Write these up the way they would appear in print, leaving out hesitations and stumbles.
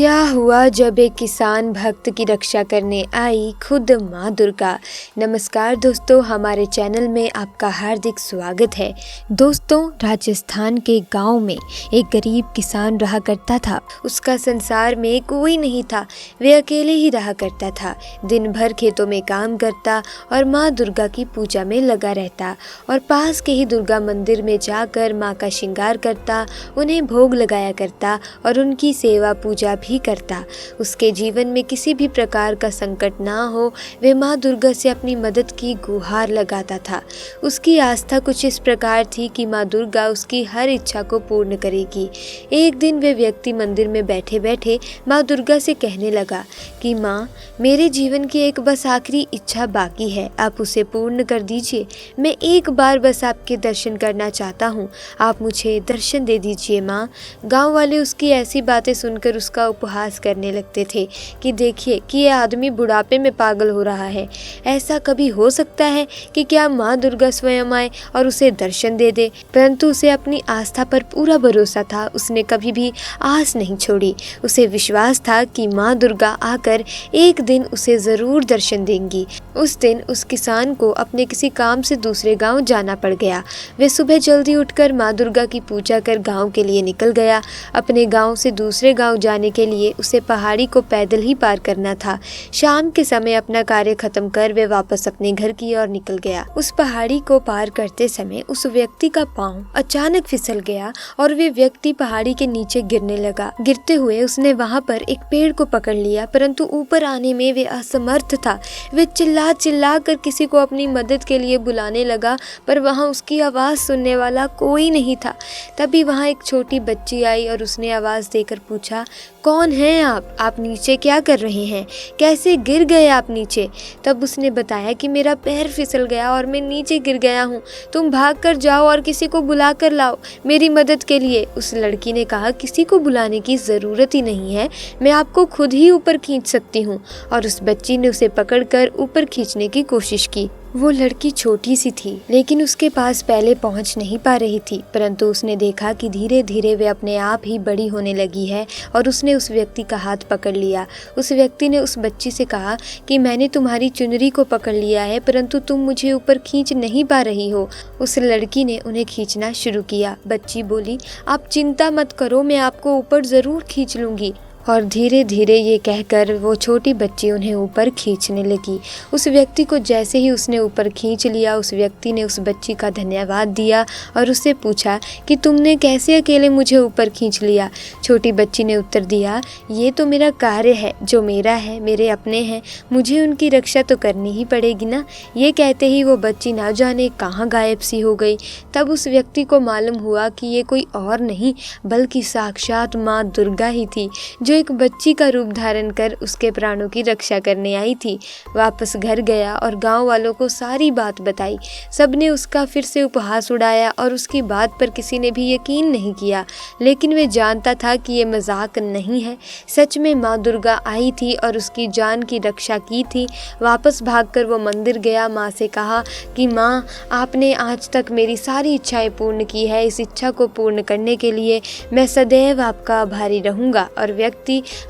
क्या हुआ जब एक किसान भक्त की रक्षा करने आई खुद माँ दुर्गा। नमस्कार दोस्तों, हमारे चैनल में आपका हार्दिक स्वागत है। दोस्तों, राजस्थान के गांव में एक गरीब किसान रहा करता था। उसका संसार में कोई नहीं था, वे अकेले ही रहा करता था। दिन भर खेतों में काम करता और माँ दुर्गा की पूजा में लगा रहता और पास के ही दुर्गा मंदिर में जाकर माँ का श्रृंगार करता, उन्हें भोग लगाया करता और उनकी सेवा पूजा भी करता। उसके जीवन में किसी भी प्रकार का संकट ना हो, वे माँ दुर्गा से अपनी मदद की गुहार लगाता था। उसकी आस्था कुछ इस प्रकार थी कि माँ दुर्गा उसकी हर इच्छा को पूर्ण करेगी। एक दिन वे व्यक्ति मंदिर में बैठे बैठे माँ दुर्गा से कहने लगा कि माँ, मेरे जीवन की एक बस आखिरी इच्छा बाकी है, आप उसे पूर्ण कर दीजिए। मैं एक बार बस आपके दर्शन करना चाहता हूँ, आप मुझे दर्शन दे दीजिए माँ। गाँव वाले उसकी ऐसी बातें सुनकर उसका उपहास करने लगते थे कि देखिए कि ये आदमी बुढ़ापे में पागल हो रहा है। ऐसा कभी हो सकता है कि क्या माँ दुर्गा स्वयं आए और उसे दर्शन दे दे? परंतु उसे अपनी आस्था पर पूरा भरोसा था। उसने कभी भी आस नहीं छोड़ी। उसे विश्वास था कि माँ दुर्गा आकर एक दिन उसे ज़रूर दर्शन देंगी। उस दिन उस किसान को अपने किसी काम से दूसरे गांव जाना पड़ गया। वे सुबह जल्दी उठकर माँ दुर्गा की पूजा कर गांव के लिए निकल गया। अपने गांव से दूसरे गांव जाने के लिए उसे पहाड़ी को पैदल ही पार करना था। शाम के समय अपना कार्य खत्म कर वे वापस अपने घर की ओर निकल गया। उस पहाड़ी को पार करते समय उस व्यक्ति का पांव अचानक फिसल गया और वे व्यक्ति पहाड़ी के नीचे गिरने लगा। गिरते हुए उसने वहां पर एक पेड़ को पकड़ लिया, परंतु ऊपर आने में वे असमर्थ था। वे चिल्ला चिल्ला कर किसी को अपनी मदद के लिए बुलाने लगा, पर वहां उसकी आवाज सुनने वाला कोई नहीं था। तभी वहां एक छोटी बच्ची आई और उसने आवाज देकर पूछा, कौन हैं आप नीचे क्या कर रहे हैं? कैसे गिर गए आप नीचे? तब उसने बताया कि मेरा पैर फिसल गया और मैं नीचे गिर गया हूँ। तुम भाग कर जाओ और किसी को बुला कर लाओ मेरी मदद के लिए। उस लड़की ने कहा, किसी को बुलाने की ज़रूरत ही नहीं है, मैं आपको खुद ही ऊपर खींच सकती हूँ। और उस बच्ची ने उसे पकड़कर ऊपर खींचने की कोशिश की। वो लड़की छोटी सी थी, लेकिन उसके पास पहले पहुंच नहीं पा रही थी, परंतु उसने देखा कि धीरे धीरे वे अपने आप ही बड़ी होने लगी है और उसने उस व्यक्ति का हाथ पकड़ लिया। उस व्यक्ति ने उस बच्ची से कहा कि मैंने तुम्हारी चुनरी को पकड़ लिया है, परंतु तुम मुझे ऊपर खींच नहीं पा रही हो। उस लड़की ने उन्हें खींचना शुरू किया। बच्ची बोली, आप चिंता मत करो, मैं आपको ऊपर ज़रूर खींच लूँगी। और धीरे धीरे ये कहकर वो छोटी बच्ची उन्हें ऊपर खींचने लगी। उस व्यक्ति को जैसे ही उसने ऊपर खींच लिया, उस व्यक्ति ने उस बच्ची का धन्यवाद दिया और उससे पूछा कि तुमने कैसे अकेले मुझे ऊपर खींच लिया? छोटी बच्ची ने उत्तर दिया, ये तो मेरा कार्य है, जो मेरा है, मेरे अपने हैं, मुझे उनकी रक्षा तो करनी ही पड़ेगी ना। ये कहते ही वो बच्ची ना जाने कहाँ गायब सी हो गई। तब उस व्यक्ति को मालूम हुआ कि ये कोई और नहीं बल्कि साक्षात माँ दुर्गा ही थी, जो एक बच्ची का रूप धारण कर उसके प्राणों की रक्षा करने आई थी। वापस घर गया और गांव वालों को सारी बात बताई। सबने उसका फिर से उपहास उड़ाया और उसकी बात पर किसी ने भी यकीन नहीं किया, लेकिन वे जानता था कि ये मजाक नहीं है। सच में माँ दुर्गा आई थी और उसकी जान की रक्षा की थी। वापस भागकर वो मंदिर गया। माँ से कहा कि माँ, आपने आज तक मेरी सारी इच्छाएं पूर्ण की है, इस इच्छा को पूर्ण करने के लिए मैं सदैव आपका आभारी रहूँगा। और व्यक्ति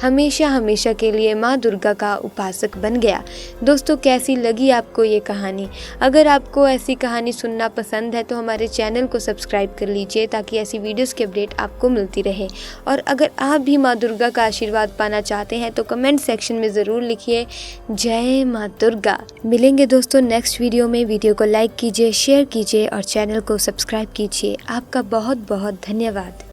हमेशा हमेशा के लिए माँ दुर्गा का उपासक बन गया। दोस्तों, कैसी लगी आपको ये कहानी? अगर आपको ऐसी कहानी सुनना पसंद है तो हमारे चैनल को सब्सक्राइब कर लीजिए, ताकि ऐसी वीडियोस की अपडेट आपको मिलती रहे। और अगर आप भी माँ दुर्गा का आशीर्वाद पाना चाहते हैं तो कमेंट सेक्शन में ज़रूर लिखिए, जय माँ दुर्गा। मिलेंगे दोस्तों नेक्स्ट वीडियो में। वीडियो को लाइक कीजिए, शेयर कीजिए और चैनल को सब्सक्राइब कीजिए। आपका बहुत बहुत धन्यवाद।